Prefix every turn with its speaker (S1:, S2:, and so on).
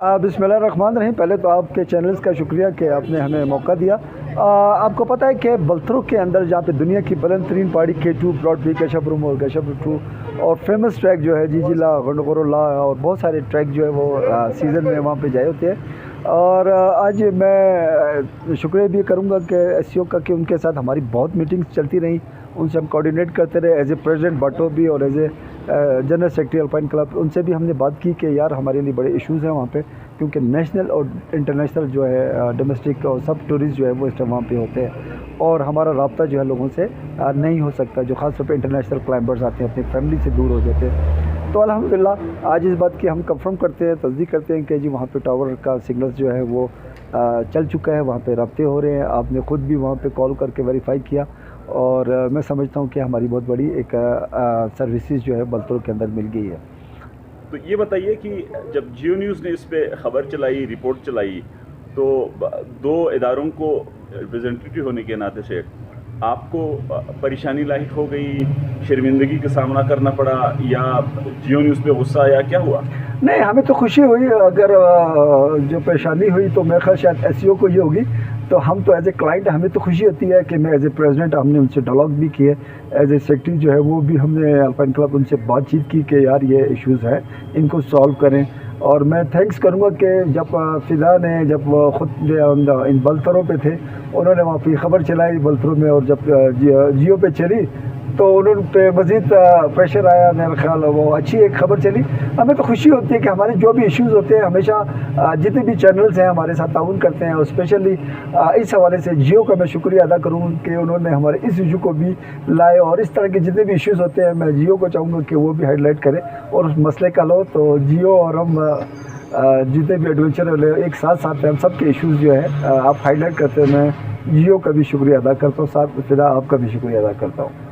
S1: बिस्मिल्लाहिर्रहमानिर्रहीम। पहले तो आपके चैनल्स का शुक्रिया कि आपने हमें मौका दिया। आपको पता है कि बलथरुख के अंदर जहाँ पे दुनिया की बुलंद तरीन पहाड़ी K2 ब्रॉडबी कशफरुम और कशफरू और फेमस ट्रैक जो है जीजीला गंडोगोरोला और बहुत सारे ट्रैक जो है वो सीज़न में वहाँ पे जाए होते हैं। और आज मैं शुक्रिया भी करूँगा कि SCO का कि उनके साथ हमारी बहुत मीटिंग्स चलती रहीं, उनसे हम कोऑर्डिनेट करते रहे एज ए प्रेसिडेंट बाटो भी और as a general secretary alpine club. उनसे भी हमने बात की कि यार हमारे लिए बड़े इश्यूज़ हैं वहाँ पे, क्योंकि नेशनल और इंटरनेशनल जो है डोमेस्टिक और सब टूरिस्ट जो है वो इस टाइम वहाँ पे होते हैं और हमारा राब्ता जो है लोगों से नहीं हो सकता, जो ख़ास तौर पे इंटरनेशनल क्लाइंबर्स आते हैं अपनी फैमिली से दूर हो जाते हैं। तो अल्हम्दुलिल्लाह आज इस बात की हम कंफर्म करते हैं, तस्दीक करते हैं कि जी वहाँ पे टावर का सिग्नल्स जो है वो चल चुका है, वहाँ पे राब्ते हो रहे हैं। आपने ख़ुद भी वहाँ पे कॉल करके वेरीफाई किया और मैं समझता हूँ कि हमारी बहुत बड़ी एक सर्विसेज जो है बलथरुख के अंदर मिल गई है।
S2: तो ये बताइए कि जब जियो न्यूज़ ने इस पर ख़बर चलाई, रिपोर्ट चलाई, तो दो इदारों को रिप्रेजेंटेटिव होने के नाते से आपको परेशानी लाहिक हो गई, शर्मिंदगी का सामना करना पड़ा या जियो न्यूज़ पे गुस्सा आया, क्या हुआ?
S1: नहीं, हमें तो खुशी हुई। अगर जो परेशानी हुई तो मेरे ख्याल शायद SCO को ये होगी। तो हम तो एज ए क्लाइंट हमें तो खुशी होती है कि मैं एज ए प्रेसिडेंट हमने उनसे डायलॉग भी किए, एज ए सेक्रेटरी जो है वो भी हमने अल्पाइन क्लब उनसे बातचीत की कि यार ये इश्यूज़ हैं, इनको सॉल्व करें। और मैं थैंक्स करूँगा कि जब फ़िज़ा ने जब ख़ुद इन बलथरों पे थे, उन्होंने वहाँ पे ख़बर चलाई बलथरों में, और जब जियो पे चली तो उन्होंने पे मज़ीद प्रेशर आया। मेरा ख्याल वो अच्छी एक ख़बर चली। हमें तो खुशी होती है कि हमारे जो भी इश्यूज़ होते हैं हमेशा जितने भी चैनल्स हैं हमारे साथ ताउन करते हैं, और स्पेशली इस हवाले से जियो का मैं शुक्रिया अदा करूँ कि उन्होंने हमारे इस इशू को भी लाए। और इस तरह के जितने भी इश्यूज़ होते हैं मैं जियो को चाहूँगा कि वो भी हाईलाइट करें और उस मसले का लो। तो जियो और हम जितने भी एडवेंचर वाले एक साथ साथ हैं, हम सब के इश्यूज़ जो है आप हाईलाइट करते हैं। मैं जियो का भी शुक्रिया अदा करता हूँ, साथ फिदा आपका भी शुक्रिया अदा करता हूँ।